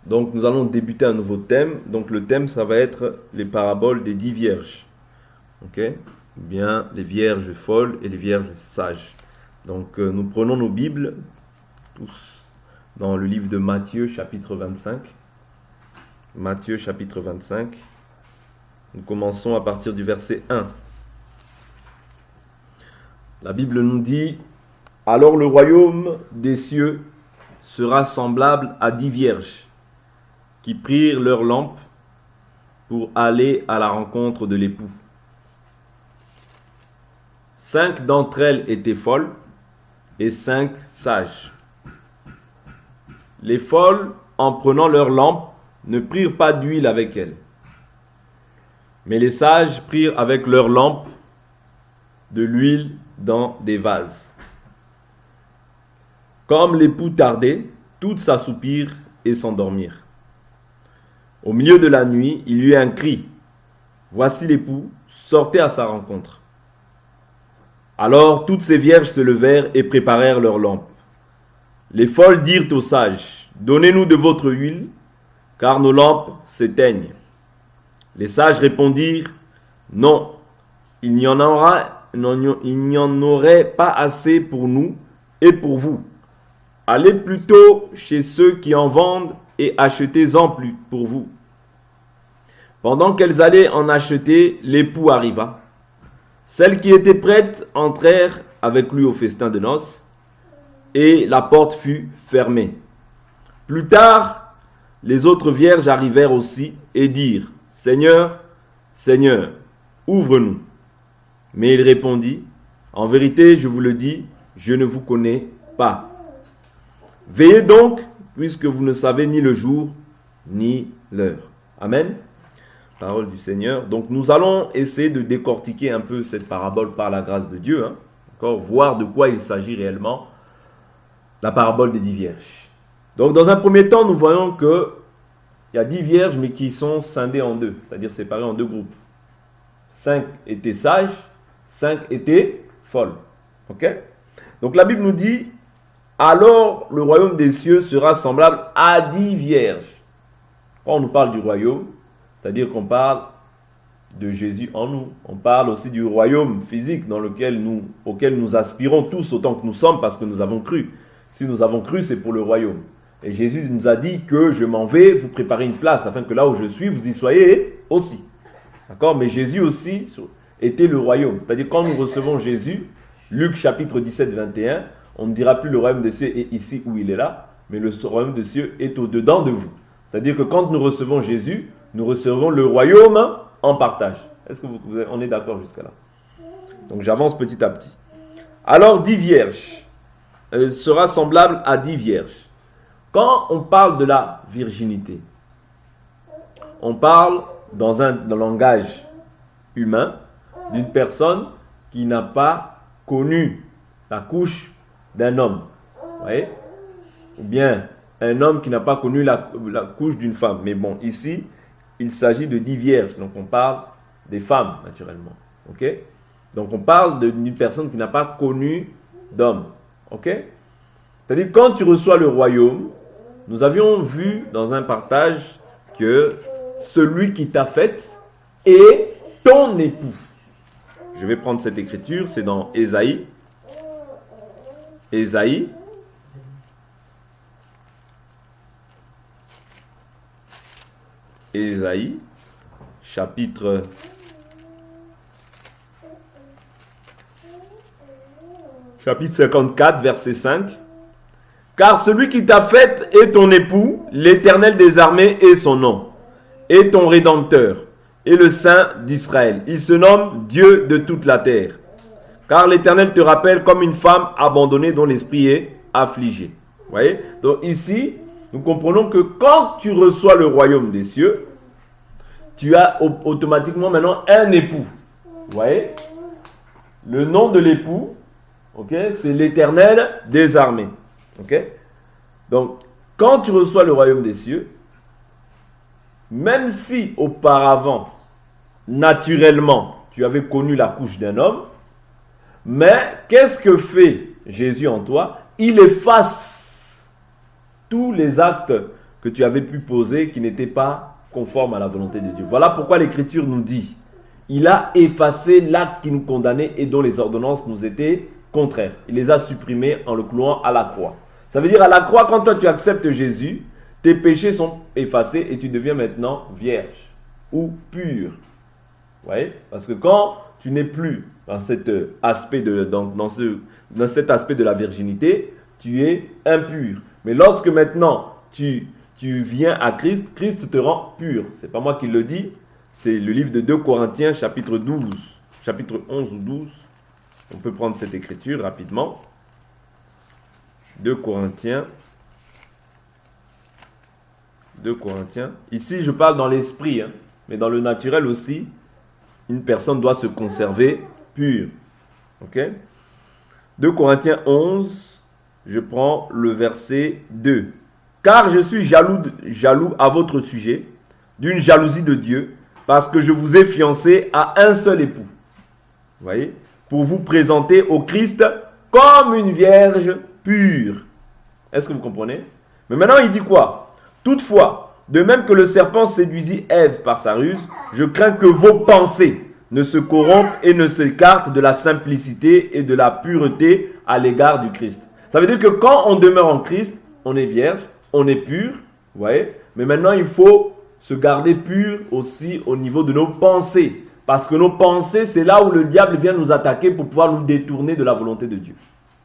Donc nous allons débuter un nouveau thème. Donc le thème, ça va être les paraboles des 10 vierges. Ok? Bien, les vierges folles et les vierges sages. Donc nous prenons nos Bibles, tous, dans le livre de Matthieu, chapitre 25. Matthieu, chapitre 25. Nous commençons à partir du verset 1. La Bible nous dit: alors le royaume des cieux sera semblable à 10 vierges qui prirent leurs lampes pour aller à la rencontre de l'époux. 5 d'entre elles étaient folles et 5 sages. Les folles, en prenant leurs lampes, ne prirent pas d'huile avec elles. Mais les sages prirent avec leurs lampes de l'huile dans des vases. Comme l'époux tardait, toutes s'assoupirent et s'endormirent. Au milieu de la nuit, il y eut un cri: voici l'époux, sortez à sa rencontre. Alors toutes ces vierges se levèrent et préparèrent leurs lampes. Les folles dirent aux sages: donnez-nous de votre huile, car nos lampes s'éteignent. Les sages répondirent: non, il n'y en aurait pas assez pour nous et pour vous. Allez plutôt chez ceux qui en vendent et achetez-en plus pour vous. Pendant qu'elles allaient en acheter, l'époux arriva. Celles qui étaient prêtes entrèrent avec lui au festin de noces, et la porte fut fermée. Plus tard, les autres vierges arrivèrent aussi et dirent: Seigneur, Seigneur, ouvre-nous. Mais il répondit: en vérité, je vous le dis, je ne vous connais pas. Veillez donc, puisque vous ne savez ni le jour, ni l'heure. Amen. Parole du Seigneur. Donc nous allons essayer de décortiquer un peu cette parabole par la grâce de Dieu. Encore, voir de quoi il s'agit réellement. La parabole des 10 vierges. Donc dans un premier temps, nous voyons que il y a 10 vierges, mais qui sont scindées en deux, c'est-à-dire séparées en deux groupes. 5 étaient sages, 5 étaient folles. Ok? Donc la Bible nous dit: alors le royaume des cieux sera semblable à 10 vierges. Quand on nous parle du royaume, c'est-à-dire qu'on parle de Jésus en nous. On parle aussi du royaume physique auquel nous aspirons tous autant que nous sommes, parce que nous avons cru. Si nous avons cru, c'est pour le royaume. Et Jésus nous a dit que je m'en vais vous préparer une place, afin que là où je suis, vous y soyez aussi. D'accord? Mais Jésus aussi était le royaume. C'est-à-dire quand nous recevons Jésus, Luc chapitre 17, 21, on ne dira plus le royaume des cieux est ici où il est là, mais le royaume des cieux est au-dedans de vous. C'est-à-dire que quand nous recevons Jésus, nous recevons le royaume en partage. Est-ce que on est d'accord jusqu'à là? Donc j'avance petit à petit. Alors 10 vierges sera semblable à 10 vierges. Quand on parle de la virginité, on parle dans un langage humain d'une personne qui n'a pas connu la couche d'un homme. Vous voyez? Ou bien un homme qui n'a pas connu la couche d'une femme. Mais bon, ici, il s'agit de 10 vierges. Donc on parle des femmes, naturellement. Ok? Donc on parle d'une personne qui n'a pas connu d'homme. Ok? C'est-à-dire, quand tu reçois le royaume, nous avions vu dans un partage que celui qui t'a faite est ton époux. Je vais prendre cette écriture, c'est dans Ésaïe. Ésaïe. Ésaïe, chapitre 54, verset 5. Car celui qui t'a faite est ton époux, l'Éternel des armées est son nom, et ton Rédempteur, et le Saint d'Israël. Il se nomme Dieu de toute la terre. Car l'Éternel te rappelle comme une femme abandonnée dont l'esprit est affligé. Vous voyez? Donc ici, nous comprenons que quand tu reçois le royaume des cieux, tu as automatiquement maintenant un époux. Vous voyez? Le nom de l'époux, okay, c'est l'Éternel des armées. Okay? Donc, quand tu reçois le royaume des cieux, même si auparavant, naturellement, tu avais connu la couche d'un homme, mais qu'est-ce que fait Jésus en toi? Il efface tous les actes que tu avais pu poser qui n'étaient pas conformes à la volonté de Dieu. Voilà pourquoi l'Écriture nous dit, il a effacé l'acte qui nous condamnait et dont les ordonnances nous étaient contraires. Il les a supprimés en le clouant à la croix. Ça veut dire à la croix, quand toi tu acceptes Jésus, tes péchés sont effacés et tu deviens maintenant vierge ou pur. Vous voyez? Parce que quand tu n'es plus dans cet aspect dans cet aspect de la virginité, tu es impur. Mais lorsque maintenant tu viens à Christ, Christ te rend pur. Ce n'est pas moi qui le dis, c'est le livre de 2 Corinthiens chapitre 12, chapitre 11 ou 12. On peut prendre cette écriture rapidement. 2 Corinthiens. Ici, je parle dans l'esprit, hein, mais dans le naturel aussi, une personne doit se conserver pure. Ok? 2 Corinthiens 11, je prends le verset 2. Car je suis jaloux à votre sujet, d'une jalousie de Dieu, parce que je vous ai fiancé à un seul époux. Vous voyez? Pour vous présenter au Christ comme une vierge pure. Est-ce que vous comprenez? Mais maintenant, il dit quoi? Toutefois, de même que le serpent séduisit Ève par sa ruse, je crains que vos pensées ne se corrompent et ne s'écartent de la simplicité et de la pureté à l'égard du Christ. Ça veut dire que quand on demeure en Christ, on est vierge, on est pur, vous voyez? Mais maintenant, il faut se garder pur aussi au niveau de nos pensées. Parce que nos pensées, c'est là où le diable vient nous attaquer pour pouvoir nous détourner de la volonté de Dieu.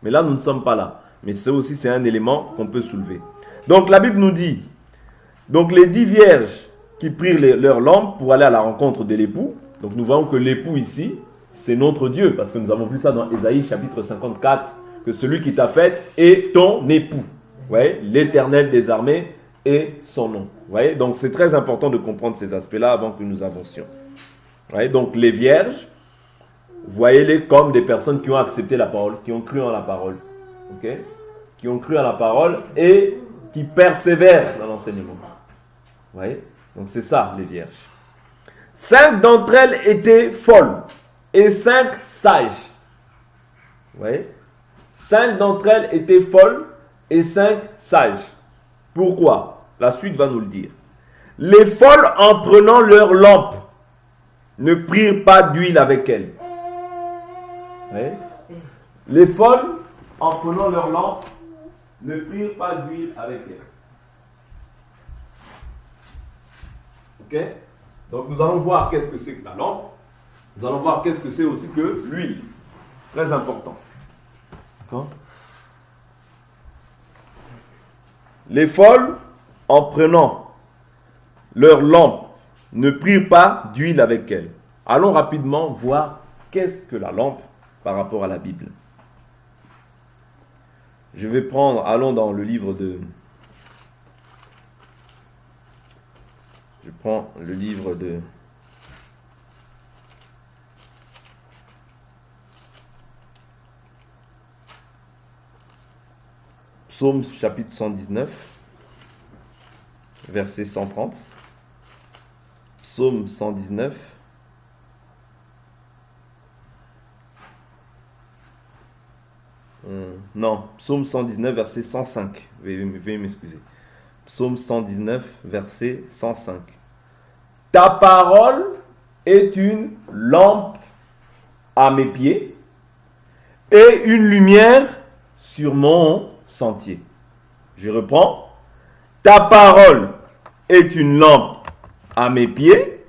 Mais là, nous ne sommes pas là. Mais c'est un élément qu'on peut soulever. Donc, la Bible nous dit, donc les 10 vierges qui prirent leur lampe pour aller à la rencontre de l'époux. Donc, nous voyons que l'époux ici, c'est notre Dieu. Parce que nous avons vu ça dans Ésaïe chapitre 54, que celui qui t'a fait est ton époux. Vous voyez, l'Éternel des armées est son nom. Vous voyez, donc c'est très important de comprendre ces aspects-là avant que nous avancions. Vous voyez, donc les vierges, voyez-les comme des personnes qui ont accepté la parole, qui ont cru en la parole. Ok? Qui ont cru en la parole et qui persévèrent dans l'enseignement. Vous voyez? Donc c'est ça, les vierges. 5 d'entre elles étaient folles et 5 sages. Vous voyez? 5 d'entre elles étaient folles et 5 sages. Pourquoi? La suite va nous le dire. Les folles, en prenant leur lampe, ne prirent pas d'huile avec elles. Vous voyez? Les folles, en prenant leur lampe, ne prirent pas d'huile avec elles. Ok? Donc nous allons voir qu'est-ce que c'est que la lampe. Nous allons voir qu'est-ce que c'est aussi que l'huile. Très important. D'accord? Les folles, en prenant leur lampe, ne prirent pas d'huile avec elles. Allons rapidement voir qu'est-ce que la lampe par rapport à la Bible. Je vais prendre, allons dans le livre de... Je prends le livre de... Psaume chapitre 119, verset 130. Psaume 119. Non, Psaume 119, verset 105. Veuillez m'excuser. Psaume 119, verset 105. Ta parole est une lampe à mes pieds et une lumière sur mon sentier. Je reprends. Ta parole est une lampe à mes pieds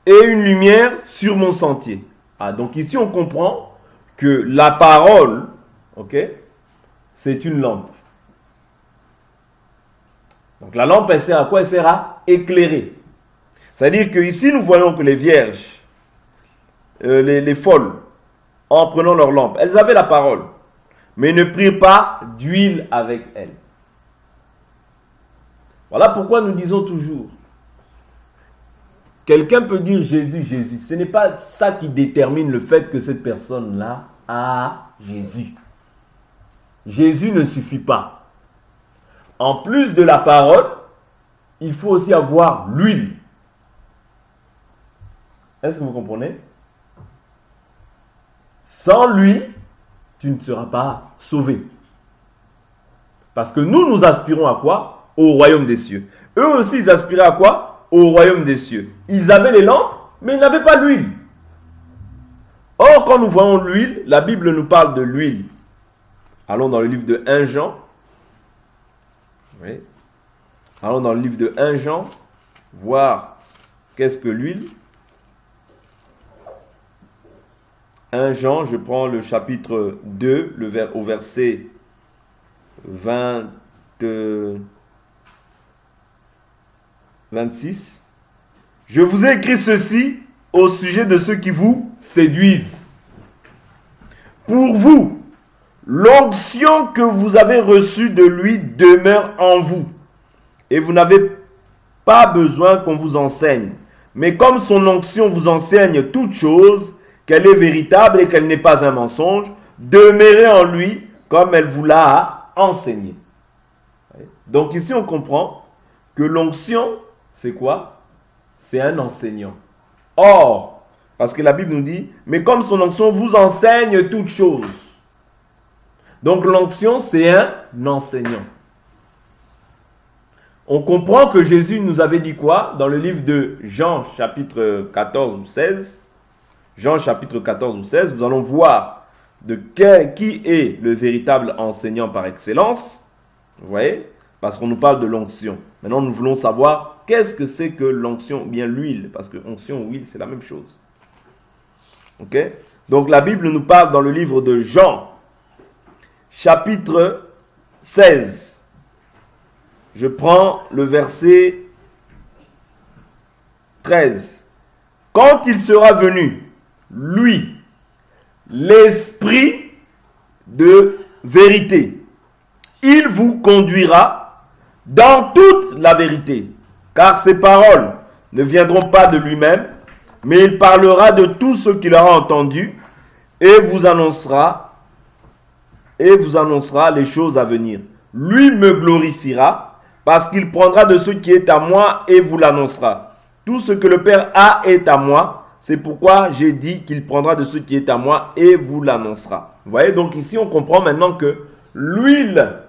et une lumière sur mon sentier. Ah, donc ici on comprend que la parole, ok, c'est une lampe. Donc la lampe, elle sert à quoi? Elle sert à éclairer. C'est-à-dire que ici nous voyons que les vierges, les folles, en prenant leur lampe, elles avaient la parole, mais ne prirent pas d'huile avec elles. Voilà pourquoi nous disons toujours, quelqu'un peut dire Jésus, Jésus. Ce n'est pas ça qui détermine le fait que cette personne-là a Jésus. Jésus ne suffit pas. En plus de la parole, il faut aussi avoir l'huile. Est-ce que vous comprenez? Sans l'huile, tu ne seras pas sauvé. Parce que nous aspirons à quoi? au royaume des cieux. Eux aussi, ils aspiraient à quoi? Au royaume des cieux. Ils avaient les lampes, mais ils n'avaient pas l'huile. Or, quand nous voyons l'huile, la Bible nous parle de l'huile. Allons dans le livre de 1 Jean. Oui. Allons dans le livre de 1 Jean, voir qu'est-ce que l'huile. 1 Jean, je prends le chapitre 2, au verset 26. Je vous ai écrit ceci au sujet de ceux qui vous séduisent. Pour vous, l'onction que vous avez reçue de lui demeure en vous. Et vous n'avez pas besoin qu'on vous enseigne. Mais comme son onction vous enseigne toute chose, qu'elle est véritable et qu'elle n'est pas un mensonge, demeurez en lui comme elle vous l'a enseigné. Donc ici on comprend que l'onction, c'est quoi? C'est un enseignant. Or, parce que la Bible nous dit, mais comme son onction vous enseigne toute chose. Donc l'onction, c'est un enseignant. On comprend que Jésus nous avait dit quoi? Dans le livre de Jean, chapitre 14 ou 16. Jean, chapitre 14 ou 16, nous allons voir qui est le véritable enseignant par excellence. Vous voyez? Parce qu'on nous parle de l'onction. Maintenant, nous voulons savoir qu'est-ce que c'est que l'onction, ou bien l'huile. Parce que onction ou huile, c'est la même chose. Ok? Donc la Bible nous parle dans le livre de Jean, chapitre 16. Je prends le verset 13. Quand il sera venu, lui, l'esprit de vérité, il vous conduira dans toute la vérité, car ses paroles ne viendront pas de lui-même, mais il parlera de tout ce qu'il aura entendu et vous annoncera les choses à venir. Lui me glorifiera parce qu'il prendra de ce qui est à moi et vous l'annoncera. Tout ce que le Père a est à moi. C'est pourquoi j'ai dit qu'il prendra de ce qui est à moi et vous l'annoncera. Vous voyez, donc ici on comprend maintenant que l'huile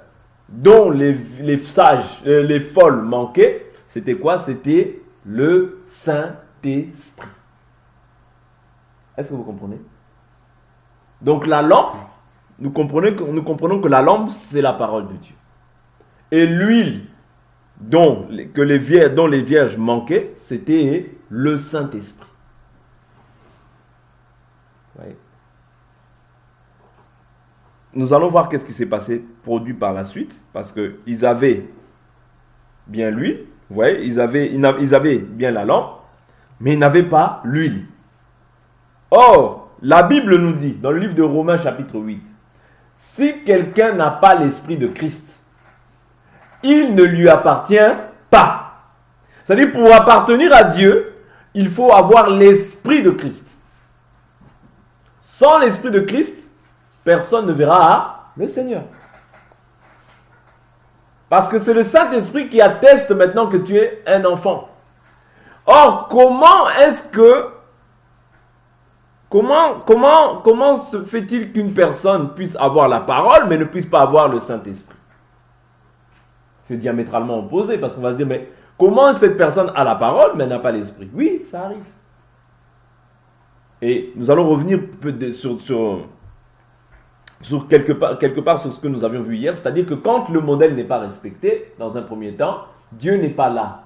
dont les sages, les folles manquaient, c'était quoi? C'était le Saint-Esprit. Est-ce que vous comprenez? Donc la lampe, nous comprenons que la lampe, c'est la parole de Dieu. Et l'huile dont les vierges manquaient, c'était le Saint-Esprit. Ouais. Nous allons voir qu'est-ce qui s'est passé, produit par la suite, parce qu'ils avaient bien l'huile, vous voyez, ils avaient bien la lampe, mais ils n'avaient pas l'huile. Or, la Bible nous dit, dans le livre de Romains chapitre 8, si quelqu'un n'a pas l'esprit de Christ, il ne lui appartient pas. C'est-à-dire, pour appartenir à Dieu, il faut avoir l'esprit de Christ. Sans l'esprit de Christ, personne ne verra le Seigneur. Parce que c'est le Saint-Esprit qui atteste maintenant que tu es un enfant. Or, comment se fait-il qu'une personne puisse avoir la parole mais ne puisse pas avoir le Saint-Esprit? C'est diamétralement opposé parce qu'on va se dire, mais comment cette personne a la parole mais n'a pas l'esprit? Oui, ça arrive. Et nous allons revenir sur quelque part sur ce que nous avions vu hier, c'est-à-dire que quand le modèle n'est pas respecté, dans un premier temps, Dieu n'est pas là.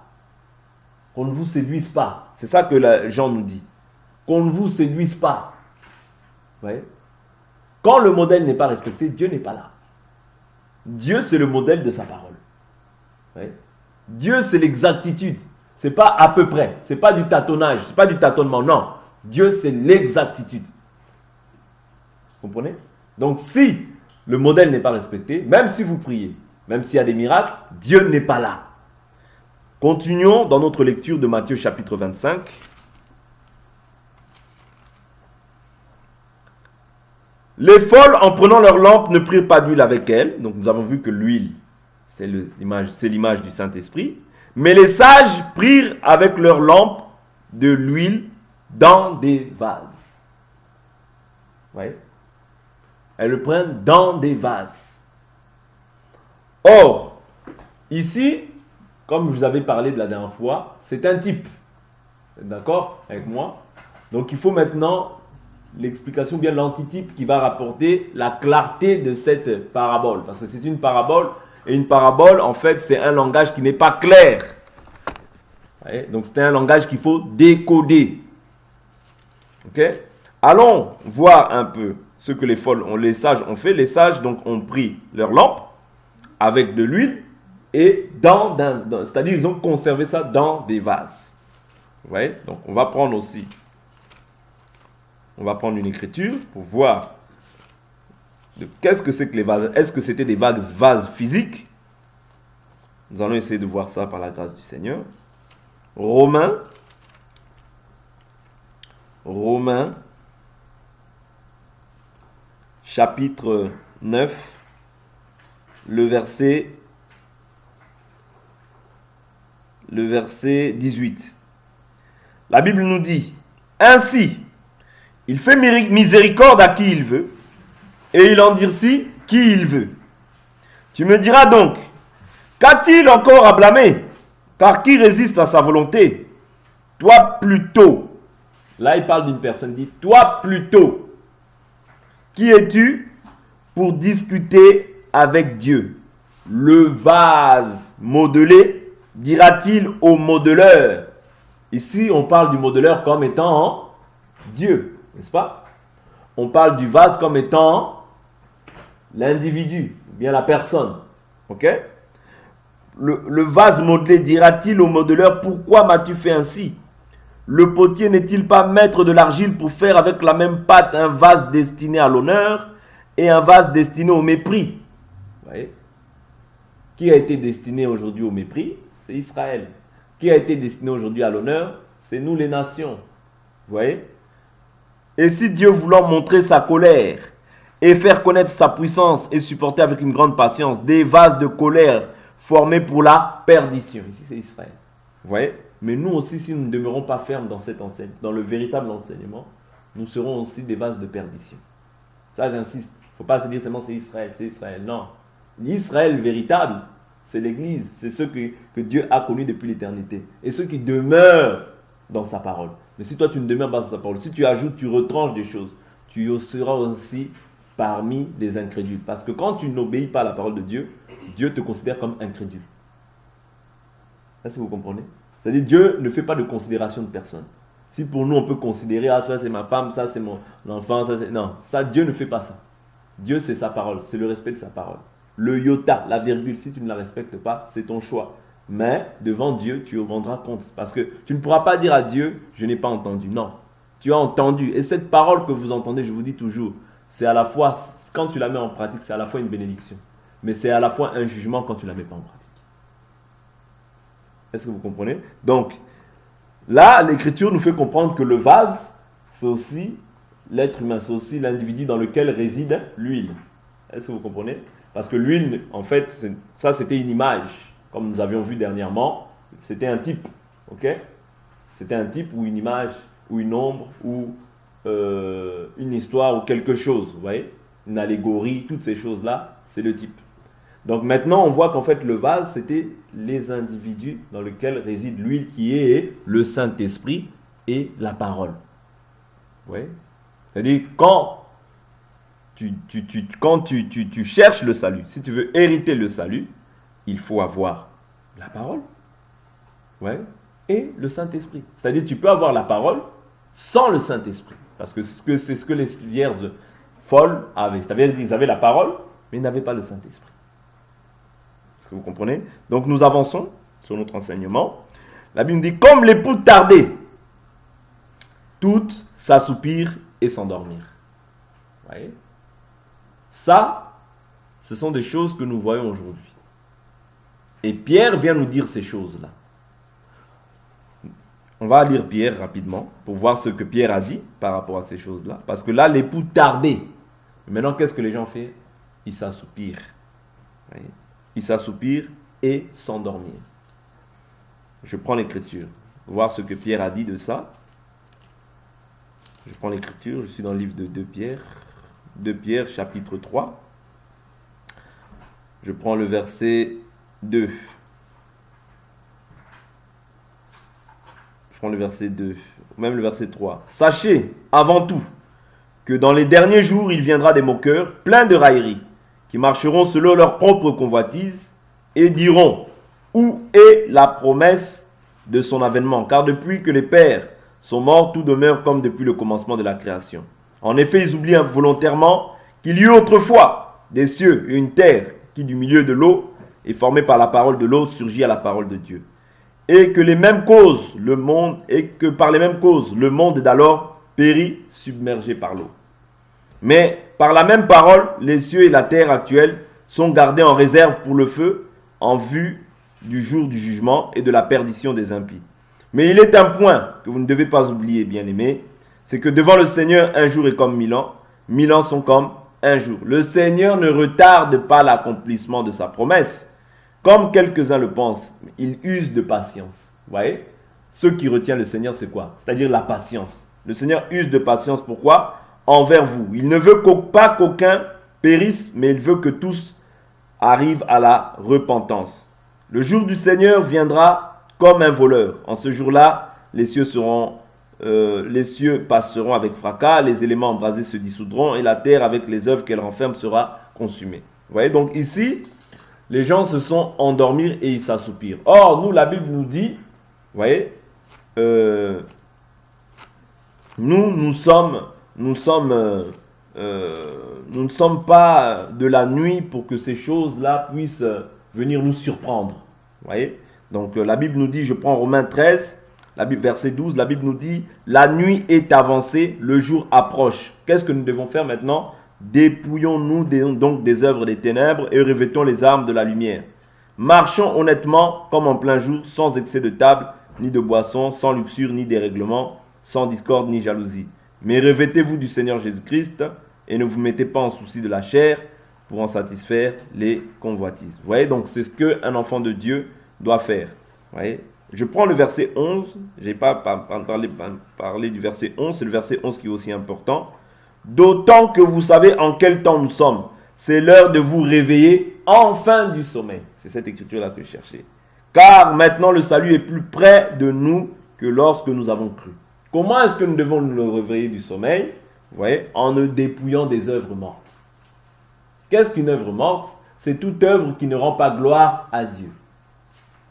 Qu'on ne vous séduise pas. C'est ça que Jean nous dit. Qu'on ne vous séduise pas. Vous voyez? Quand le modèle n'est pas respecté, Dieu n'est pas là. Dieu, c'est le modèle de sa parole. Vous voyez? Dieu, c'est l'exactitude. C'est pas à peu près. C'est pas du tâtonnage. C'est pas du tâtonnement. Non. Dieu, c'est l'exactitude. Vous comprenez? Donc, si le modèle n'est pas respecté, même si vous priez, même s'il y a des miracles, Dieu n'est pas là. Continuons dans notre lecture de Matthieu chapitre 25. Les folles, en prenant leur lampe, ne prirent pas d'huile avec elles. Donc, nous avons vu que l'huile, c'est l'image du Saint-Esprit. Mais les sages prirent avec leur lampe de l'huile dans des vases. Vous voyez? Elles le prennent dans des vases. Or, ici, comme je vous avais parlé de la dernière fois, c'est un type. D'accord avec moi? Donc il faut maintenant l'explication, bien l'antitype qui va rapporter la clarté de cette parabole. Parce que c'est une parabole, et une parabole, en fait, c'est un langage qui n'est pas clair. Ouais, donc c'est un langage qu'il faut décoder. Ok? Allons voir un peu ce que les sages ont fait. Les sages donc ont pris leur lampe avec de l'huile et c'est-à-dire ils ont conservé ça dans des vases. Vous voyez? Donc on va prendre une écriture pour voir qu'est-ce que c'est que les vases. Est-ce que c'était des vases physiques? Nous allons essayer de voir ça par la grâce du Seigneur. Romains, chapitre 9, le verset 18. La Bible nous dit, ainsi, il fait miséricorde à qui il veut, et il endurcit qui il veut. Tu me diras donc, qu'a-t-il encore à blâmer? Car qui résiste à sa volonté? Toi plutôt. Là, il parle d'une personne, il dit, toi plutôt. Qui es-tu pour discuter avec Dieu? Le vase modelé, dira-t-il au modeleur. Ici, on parle du modeleur comme étant Dieu, n'est-ce pas? On parle du vase comme étant l'individu, bien la personne. Ok? Le vase modelé dira-t-il au modeleur, pourquoi m'as-tu fait ainsi? Le potier n'est-il pas maître de l'argile pour faire avec la même pâte un vase destiné à l'honneur et un vase destiné au mépris? Vous voyez? Qui a été destiné aujourd'hui au mépris? C'est Israël. Qui a été destiné aujourd'hui à l'honneur? C'est nous les nations. Vous voyez? Et si Dieu voulant montrer sa colère et faire connaître sa puissance et supporter avec une grande patience des vases de colère formés pour la perdition. Ici c'est Israël. Vous voyez? Mais nous aussi, si nous ne demeurons pas fermes dans cette enseigne, dans le véritable enseignement, nous serons aussi des vases de perdition. Ça, j'insiste. Il ne faut pas se dire seulement c'est Israël. Non. L'Israël véritable, c'est l'Église. C'est ceux que Dieu a connus depuis l'éternité. Et ceux qui demeurent dans sa parole. Mais si toi, tu ne demeures pas dans sa parole, si tu ajoutes, tu retranches des choses, tu seras aussi parmi les incrédules. Parce que quand tu n'obéis pas à la parole de Dieu, Dieu te considère comme incrédule. Est-ce que vous comprenez? C'est-à-dire Dieu ne fait pas de considération de personne. Si pour nous on peut considérer, ah ça c'est ma femme, ça c'est mon enfant, ça c'est... Non, ça Dieu ne fait pas ça. Dieu c'est sa parole, c'est le respect de sa parole. Le iota, la virgule, si tu ne la respectes pas, c'est ton choix. Mais devant Dieu, tu rendras compte. Parce que tu ne pourras pas dire à Dieu, je n'ai pas entendu. Non, tu as entendu. Et cette parole que vous entendez, je vous dis toujours, c'est à la fois, quand tu la mets en pratique, c'est à la fois une bénédiction. Mais c'est à la fois un jugement quand tu ne la mets pas en pratique. Est-ce que vous comprenez? Donc, là, l'Écriture nous fait comprendre que le vase, c'est aussi l'être humain, c'est aussi l'individu dans lequel réside l'huile. Est-ce que vous comprenez? Parce que l'huile, en fait, ça c'était une image, comme nous avions vu dernièrement, c'était un type, ok? C'était un type ou une image, ou une ombre, ou une histoire, ou quelque chose, vous voyez? Une allégorie, toutes ces choses-là, c'est le type. Donc maintenant, on voit qu'en fait, le vase, c'était les individus dans lesquels réside l'huile qui est le Saint-Esprit et la parole. Oui. C'est-à-dire, quand tu cherches le salut, si tu veux hériter le salut, il faut avoir la parole, ouais, et le Saint-Esprit. C'est-à-dire, tu peux avoir la parole sans le Saint-Esprit. Parce que c'est ce que les vierges folles avaient. C'est-à-dire qu'ils avaient la parole, mais ils n'avaient pas le Saint-Esprit. Vous comprenez? Donc nous avançons sur notre enseignement. La Bible dit, comme l'époux tardait, toutes s'assoupirent et s'endormirent. Vous voyez? Ça, ce sont des choses que nous voyons aujourd'hui. Et Pierre vient nous dire ces choses-là. On va lire Pierre rapidement pour voir ce que Pierre a dit par rapport à ces choses-là. Parce que là, l'époux tardait. Maintenant, qu'est-ce que les gens font? Ils s'assoupirent. Vous voyez? Ils s'assoupirent et s'endormirent. Je prends l'écriture, voir ce que Pierre a dit de ça. Je prends l'écriture, je suis dans le livre de 2 Pierre. 2 Pierre, chapitre 3. Je prends le verset 2. prends le verset 2, même le verset 3. Sachez, avant tout, que dans les derniers jours, il viendra des moqueurs, pleins de railleries, qui marcheront selon leur propre convoitise, et diront, où est la promesse de son avènement? Car depuis que les pères sont morts, tout demeure comme depuis le commencement de la création. En effet, ils oublient volontairement qu'il y eut autrefois des cieux et une terre qui, du milieu de l'eau, est formée par la parole de l'eau, surgit à la parole de Dieu. Et que par les mêmes causes, le monde d'alors périt, submergé par l'eau. Mais par la même parole, les cieux et la terre actuelle sont gardés en réserve pour le feu, en vue du jour du jugement et de la perdition des impies. Mais il est un point que vous ne devez pas oublier, bien-aimés, c'est que devant le Seigneur, un jour est comme 1000 ans sont comme un jour. Le Seigneur ne retarde pas l'accomplissement de sa promesse, comme quelques-uns le pensent. Il use de patience. Vous voyez? Ce qui retient le Seigneur, c'est quoi? C'est-à-dire la patience. Le Seigneur use de patience. Pourquoi? Envers vous. Il ne veut pas qu'aucun périsse, mais il veut que tous arrivent à la repentance. Le jour du Seigneur viendra comme un voleur. En ce jour-là, les cieux passeront avec fracas, les éléments embrasés se dissoudront et la terre avec les œuvres qu'elle renferme sera consumée. Vous voyez, donc ici, les gens se sont endormis et ils s'assoupirent. Or, nous, la Bible nous dit, vous voyez, nous ne sommes pas de la nuit pour que ces choses-là puissent venir nous surprendre. Vous voyez? Donc la Bible nous dit, je prends Romains 13, verset 12, la Bible nous dit, la nuit est avancée, le jour approche. Qu'est-ce que nous devons faire maintenant? Dépouillons-nous donc des œuvres des ténèbres et revêtons les armes de la lumière. Marchons honnêtement comme en plein jour, sans excès de table, ni de boisson, sans luxure, ni dérèglement, sans discorde, ni jalousie. Mais revêtez-vous du Seigneur Jésus-Christ et ne vous mettez pas en souci de la chair pour en satisfaire les convoitises. Vous voyez, donc c'est ce qu'un enfant de Dieu doit faire. Vous voyez, je prends le verset 11, je n'ai pas parlé du verset 11, c'est le verset 11 qui est aussi important. D'autant que vous savez en quel temps nous sommes. C'est l'heure de vous réveiller enfin du sommeil. C'est cette écriture-là que je cherchais. Car maintenant le salut est plus près de nous que lorsque nous avons cru. Comment est-ce que nous devons nous réveiller du sommeil? Vous voyez, en nous dépouillant des œuvres mortes. Qu'est-ce qu'une œuvre morte? C'est toute œuvre qui ne rend pas gloire à Dieu.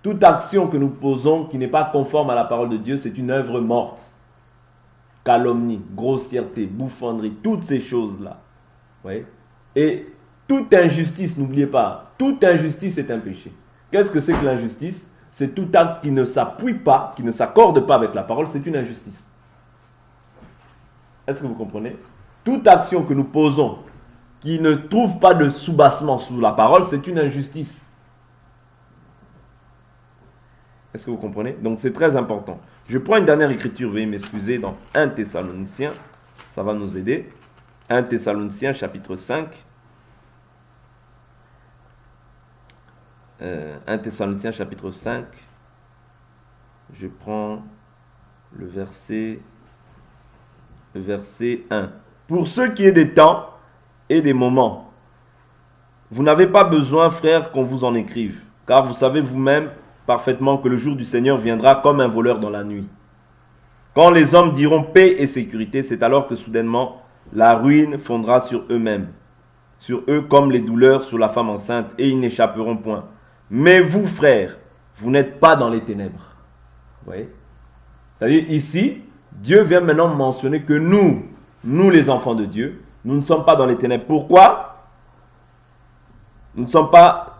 Toute action que nous posons qui n'est pas conforme à la parole de Dieu, c'est une œuvre morte. Calomnie, grossièreté, bouffonnerie, toutes ces choses-là. Vous voyez? Et toute injustice, n'oubliez pas, toute injustice est un péché. Qu'est-ce que c'est que l'injustice? C'est tout acte qui ne s'appuie pas, qui ne s'accorde pas avec la parole, c'est une injustice. Est-ce que vous comprenez? Toute action que nous posons qui ne trouve pas de soubassement sous la parole, c'est une injustice. Est-ce que vous comprenez? Donc c'est très important. Je prends une dernière écriture, veuillez m'excuser, dans 1 Thessaloniciens, ça va nous aider. 1 Thessaloniciens chapitre 5. 1 Thessaloniciens chapitre 5. Je prends le verset 1. Pour ce qui est des temps et des moments, vous n'avez pas besoin, frères, qu'on vous en écrive, car vous savez vous-même parfaitement que le jour du Seigneur viendra comme un voleur dans la nuit. Quand les hommes diront paix et sécurité, c'est alors que soudainement la ruine fondra sur eux-mêmes, sur eux comme les douleurs sur la femme enceinte, et ils n'échapperont point. Mais vous, frères, vous n'êtes pas dans les ténèbres. Vous voyez? C'est-à-dire ici, Dieu vient maintenant mentionner que nous les enfants de Dieu, nous ne sommes pas dans les ténèbres. Pourquoi? Nous ne sommes pas...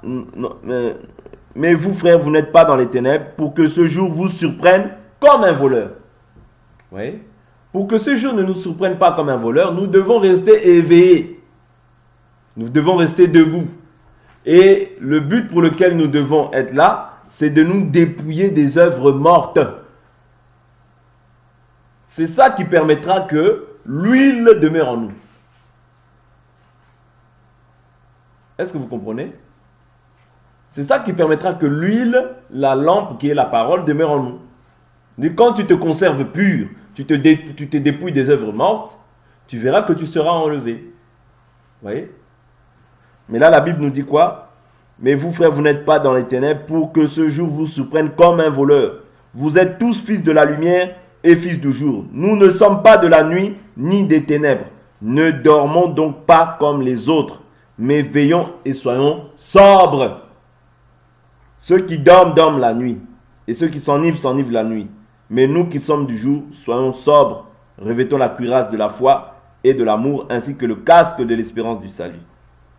Mais vous, frères, vous n'êtes pas dans les ténèbres pour que ce jour vous surprenne comme un voleur. Vous voyez? Pour que ce jour ne nous surprenne pas comme un voleur, nous devons rester éveillés. Nous devons rester debout. Et le but pour lequel nous devons être là, c'est de nous dépouiller des œuvres mortes. C'est ça qui permettra que l'huile demeure en nous. Est-ce que vous comprenez? C'est ça qui permettra que l'huile, la lampe qui est la parole, demeure en nous. Et quand tu te conserves pur, tu te dépouilles des œuvres mortes, tu verras que tu seras enlevé. Vous voyez? Mais là, la Bible nous dit quoi? Mais vous, frères, vous n'êtes pas dans les ténèbres pour que ce jour vous surprenne comme un voleur. Vous êtes tous fils de la lumière et fils du jour. Nous ne sommes pas de la nuit ni des ténèbres. Ne dormons donc pas comme les autres, mais veillons et soyons sobres. Ceux qui dorment, dorment la nuit, et ceux qui s'enivrent, s'enivrent la nuit. Mais nous qui sommes du jour, soyons sobres, revêtons la cuirasse de la foi et de l'amour, ainsi que le casque de l'espérance du salut.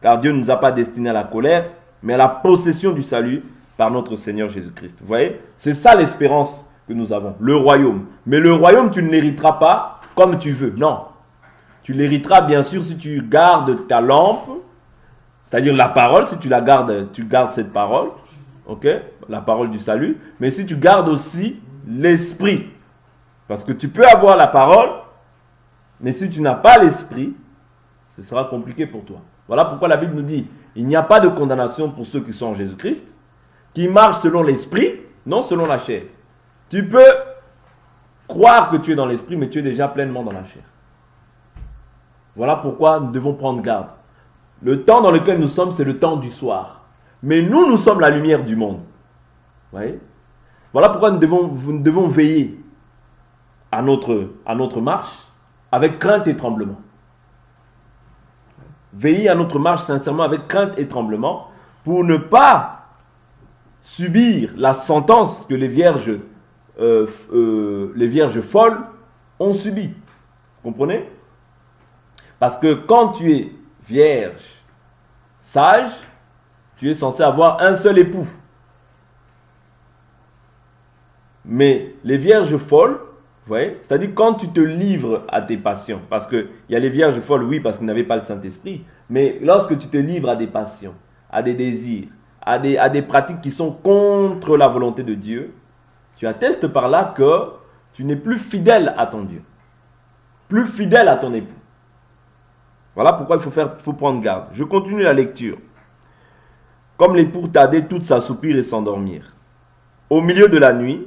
Car Dieu ne nous a pas destinés à la colère, mais à la possession du salut par notre Seigneur Jésus-Christ. Vous voyez, c'est ça l'espérance que nous avons, le royaume. Mais le royaume, tu ne l'hériteras pas comme tu veux, non. Tu l'hériteras bien sûr si tu gardes ta lampe, c'est-à-dire la parole, si tu la gardes, tu gardes cette parole, ok, la parole du salut, mais si tu gardes aussi l'esprit, parce que tu peux avoir la parole, mais si tu n'as pas l'esprit, ce sera compliqué pour toi. Voilà pourquoi la Bible nous dit, il n'y a pas de condamnation pour ceux qui sont en Jésus-Christ, qui marchent selon l'esprit, non selon la chair. Tu peux croire que tu es dans l'esprit, mais tu es déjà pleinement dans la chair. Voilà pourquoi nous devons prendre garde. Le temps dans lequel nous sommes, c'est le temps du soir. Mais nous, nous sommes la lumière du monde. Vous voyez? Voilà pourquoi nous devons veiller à notre marche avec crainte et tremblement. Veiller à notre marche sincèrement avec crainte et tremblement pour ne pas subir la sentence que les vierges folles ont subie. Vous comprenez? Parce que quand tu es vierge, sage, tu es censé avoir un seul époux. Mais les vierges folles, vous voyez, c'est-à-dire quand tu te livres à tes passions, parce qu'il y a les vierges folles, oui, parce qu'ils n'avaient pas le Saint-Esprit, mais lorsque tu te livres à des passions, à des désirs, à des pratiques qui sont contre la volonté de Dieu, tu attestes par là que tu n'es plus fidèle à ton Dieu, plus fidèle à ton époux. Voilà pourquoi il faut prendre garde. Je continue la lecture. Comme l'époux tardait toutes s'assoupir et s'endormir. Au milieu de la nuit,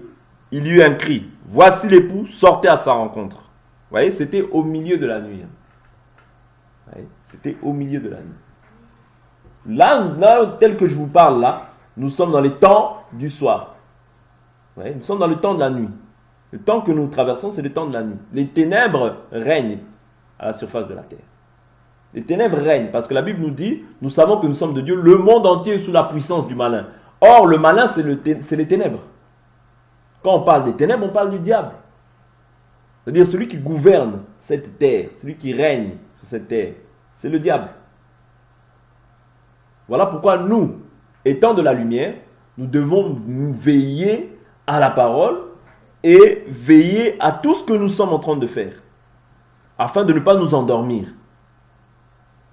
il y eut un cri. Voici l'époux, sortez à sa rencontre. Vous voyez, c'était au milieu de la nuit. Vous voyez, c'était au milieu de la nuit. Là, tel que je vous parle là, nous sommes dans les temps du soir. Vous voyez, nous sommes dans le temps de la nuit. Le temps que nous traversons, c'est le temps de la nuit. Les ténèbres règnent à la surface de la terre. Les ténèbres règnent, parce que la Bible nous dit, nous savons que nous sommes de Dieu, le monde entier est sous la puissance du malin. Or, le malin, c'est les ténèbres. Quand on parle des ténèbres, on parle du diable. C'est-à-dire celui qui gouverne cette terre, celui qui règne sur cette terre, c'est le diable. Voilà pourquoi nous, étant de la lumière, nous devons veiller à la parole et veiller à tout ce que nous sommes en train de faire, afin de ne pas nous endormir.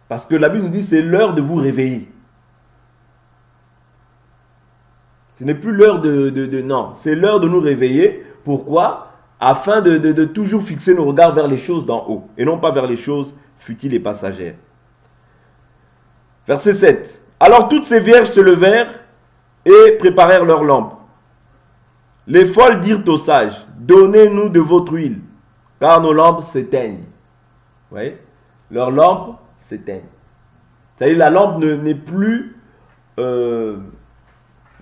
Parce que la Bible nous dit, c'est l'heure de vous réveiller. Ce n'est plus l'heure non, c'est l'heure de nous réveiller. Pourquoi? Afin de toujours fixer nos regards vers les choses d'en haut, et non pas vers les choses futiles et passagères. Verset 7. Alors toutes ces vierges se levèrent et préparèrent leurs lampes. Les folles dirent aux sages, donnez-nous de votre huile, car nos lampes s'éteignent. Vous voyez? Leurs lampes s'éteignent. C'est-à-dire la lampe n'est plus,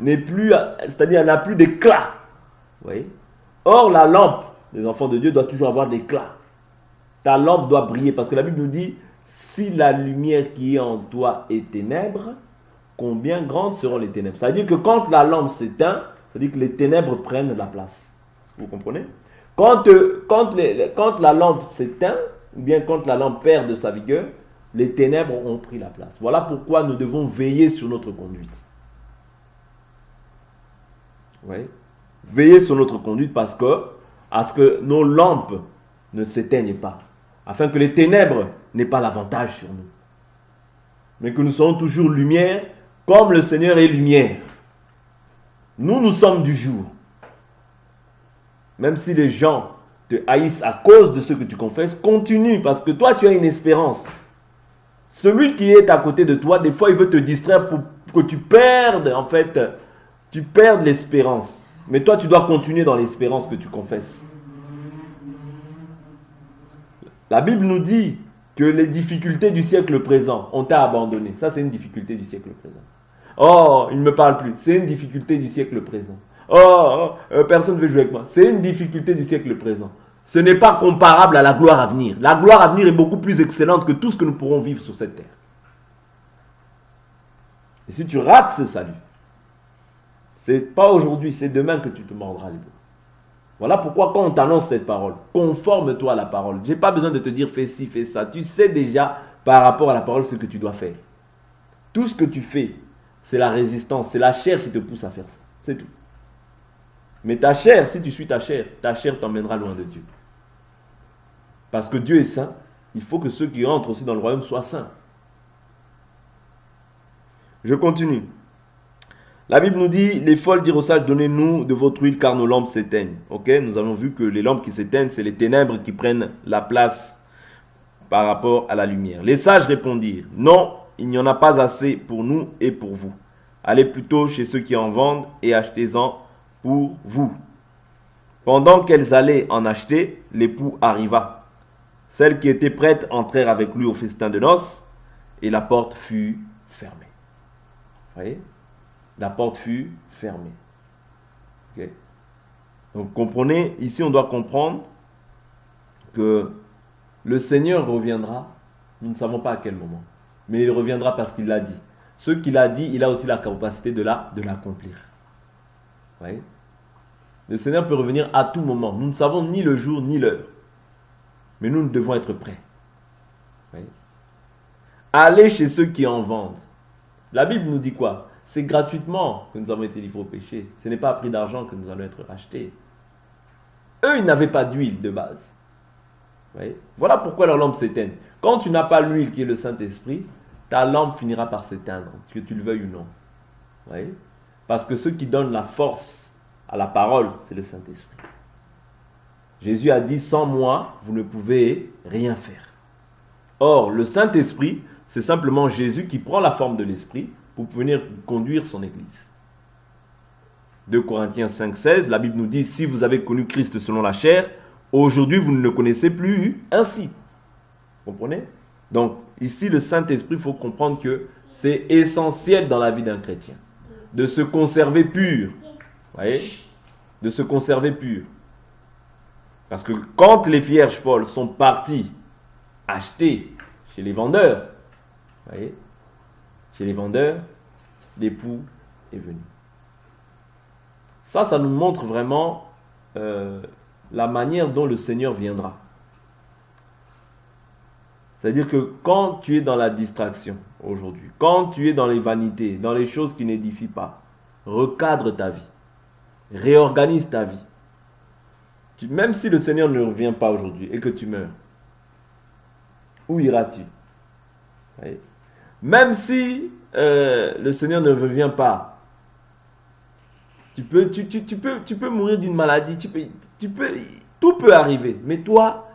c'est-à-dire elle n'a plus d'éclat. Vous voyez? Or la lampe des enfants de Dieu doit toujours avoir d'éclat. Ta lampe doit briller, parce que la Bible nous dit, si la lumière qui est en toi est ténèbres, combien grandes seront les ténèbres? C'est-à-dire que quand la lampe s'éteint, c'est-à-dire que les ténèbres prennent la place. Est-ce que vous comprenez? Quand la lampe s'éteint, ou bien quand la lampe perd de sa vigueur, les ténèbres ont pris la place. Voilà pourquoi nous devons veiller sur notre conduite. Vous voyez? Veiller sur notre conduite à ce que nos lampes ne s'éteignent pas, afin que les ténèbres n'aient pas l'avantage sur nous, mais que nous soyons toujours lumière, comme le Seigneur est lumière. Nous sommes du jour. Même si les gens te haïssent à cause de ce que tu confesses, continue, parce que toi, tu as une espérance. Celui qui est à côté de toi, des fois, il veut te distraire pour que tu perdes, tu perdes l'espérance. Mais toi, tu dois continuer dans l'espérance que tu confesses. La Bible nous dit que les difficultés du siècle présent, on t'a abandonné. Ça, c'est une difficulté du siècle présent. Oh, il ne me parle plus. C'est une difficulté du siècle présent. Personne ne veut jouer avec moi. C'est une difficulté du siècle présent. Ce n'est pas comparable à la gloire à venir. La gloire à venir est beaucoup plus excellente que tout ce que nous pourrons vivre sur cette terre. Et si tu rates ce salut, c'est pas aujourd'hui, c'est demain que tu te mordras les doigts. Voilà pourquoi quand on t'annonce cette parole, conforme-toi à la parole. Je n'ai pas besoin de te dire fais ci, fais ça. Tu sais déjà par rapport à la parole ce que tu dois faire. Tout ce que tu fais, c'est la résistance, c'est la chair qui te pousse à faire ça. C'est tout. Mais ta chair, si tu suis ta chair t'emmènera loin de Dieu. Parce que Dieu est saint, il faut que ceux qui entrent aussi dans le royaume soient saints. Je continue. La Bible nous dit, les folles dirent aux sages, donnez-nous de votre huile car nos lampes s'éteignent. Ok, nous avons vu que les lampes qui s'éteignent, c'est les ténèbres qui prennent la place par rapport à la lumière. Les sages répondirent, non, il n'y en a pas assez pour nous et pour vous. Allez plutôt chez ceux qui en vendent et achetez-en pour vous. Pendant qu'elles allaient en acheter, l'époux arriva. Celles qui étaient prêtes entrèrent avec lui au festin de noces et la porte fut fermée. Vous voyez? La porte fut fermée. Okay. Donc comprenez, ici on doit comprendre que le Seigneur reviendra, nous ne savons pas à quel moment, mais il reviendra parce qu'il l'a dit. Ce qu'il a dit, il a aussi la capacité de l'accomplir. Vous voyez? Le Seigneur peut revenir à tout moment. Nous ne savons ni le jour ni l'heure, mais nous devons être prêts. Vous voyez? Allez chez ceux qui en vendent. La Bible nous dit quoi? C'est gratuitement que nous avons été livrés au péché. Ce n'est pas à prix d'argent que nous allons être achetés. Eux, ils n'avaient pas d'huile de base. Vous voyez? Voilà pourquoi leur lampe s'éteint. Quand tu n'as pas l'huile qui est le Saint-Esprit, ta lampe finira par s'éteindre, que tu le veuilles ou non. Vous voyez? Parce que ceux qui donnent la force à la parole, c'est le Saint-Esprit. Jésus a dit, sans moi, vous ne pouvez rien faire. Or, le Saint-Esprit, c'est simplement Jésus qui prend la forme de l'Esprit pour venir conduire son Église. 2 Corinthiens 5,16, la Bible nous dit, si vous avez connu Christ selon la chair, aujourd'hui vous ne le connaissez plus ainsi. Vous comprenez? Donc, ici, le Saint-Esprit, il faut comprendre que c'est essentiel dans la vie d'un chrétien. De se conserver pur. Vous voyez? De se conserver pur. Parce que quand les vierges folles sont parties acheter chez les vendeurs, vous voyez, chez les vendeurs, l'époux est venu. Ça nous montre vraiment la manière dont le Seigneur viendra. C'est-à-dire que quand tu es dans la distraction aujourd'hui, quand tu es dans les vanités, dans les choses qui n'édifient pas, recadre ta vie, réorganise ta vie. Même si le Seigneur ne revient pas aujourd'hui et que tu meurs, où iras-tu? Même si le Seigneur ne revient pas, tu peux mourir d'une maladie, tout peut arriver. Mais toi,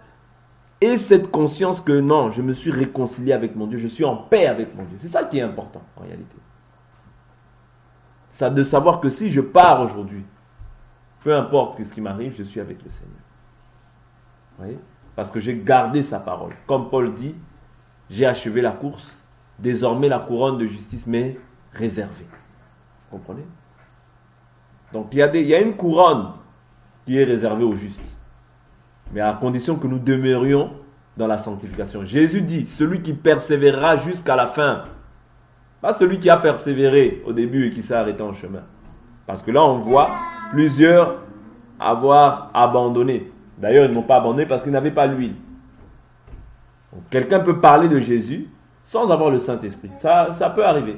aie cette conscience que non, je me suis réconcilié avec mon Dieu, je suis en paix avec mon Dieu. C'est ça qui est important en réalité. Ça de savoir que si je pars aujourd'hui, peu importe ce qui m'arrive, je suis avec le Seigneur. Vous voyez? Parce que j'ai gardé sa parole. Comme Paul dit, j'ai achevé la course. Désormais, la couronne de justice m'est réservée. Vous comprenez? Donc, il y a une couronne qui est réservée aux justes. Mais à condition que nous demeurions dans la sanctification. Jésus dit, celui qui persévérera jusqu'à la fin. Pas celui qui a persévéré au début et qui s'est arrêté en chemin. Parce que là, on voit plusieurs avoir abandonné. D'ailleurs, ils n'ont pas abandonné parce qu'ils n'avaient pas l'huile. Quelqu'un peut parler de Jésus sans avoir le Saint-Esprit. Ça peut arriver.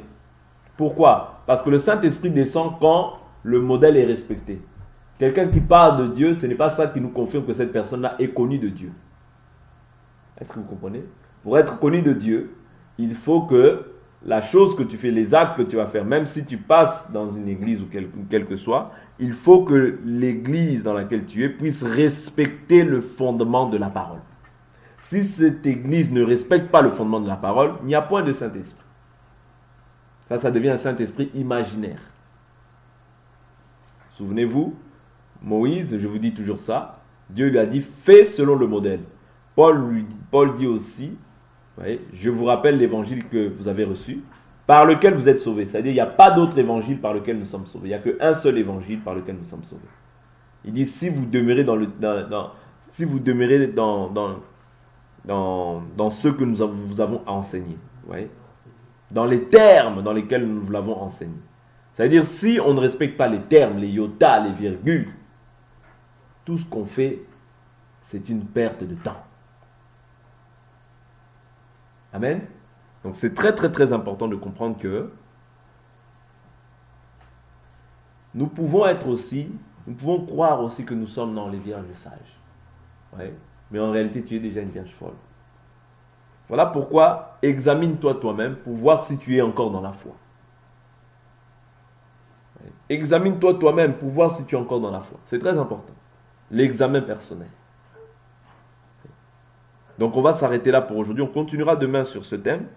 Pourquoi? Parce que le Saint-Esprit descend quand le modèle est respecté. Quelqu'un qui parle de Dieu, ce n'est pas ça qui nous confirme que cette personne-là est connue de Dieu. Est-ce que vous comprenez? Pour être connu de Dieu, il faut que la chose que tu fais, les actes que tu vas faire, même si tu passes dans une église ou quel que soit, il faut que l'église dans laquelle tu es puisse respecter le fondement de la parole. Si cette église ne respecte pas le fondement de la parole, il n'y a point de Saint-Esprit. Ça devient un Saint-Esprit imaginaire. Souvenez-vous, Moïse, je vous dis toujours ça, Dieu lui a dit, fais selon le modèle. Paul dit aussi, voyez, je vous rappelle l'évangile que vous avez reçu, par lequel vous êtes sauvés. C'est-à-dire, il n'y a pas d'autre évangile par lequel nous sommes sauvés. Il n'y a qu'un seul évangile par lequel nous sommes sauvés. Il dit, si vous demeurez si vous demeurez dans ce que vous avons enseigné, vous voyez, dans les termes dans lesquels nous vous l'avons enseigné. C'est-à-dire, si on ne respecte pas les termes, les iota, les virgules, tout ce qu'on fait, c'est une perte de temps. Amen. Donc c'est très très très important de comprendre que nous pouvons croire aussi que nous sommes dans les vierges sages. Ouais. Mais en réalité, tu es déjà une vierge folle. Voilà pourquoi examine-toi toi-même pour voir si tu es encore dans la foi. Ouais. Examine-toi toi-même pour voir si tu es encore dans la foi. C'est très important. L'examen personnel. Donc on va s'arrêter là pour aujourd'hui. On continuera demain sur ce thème.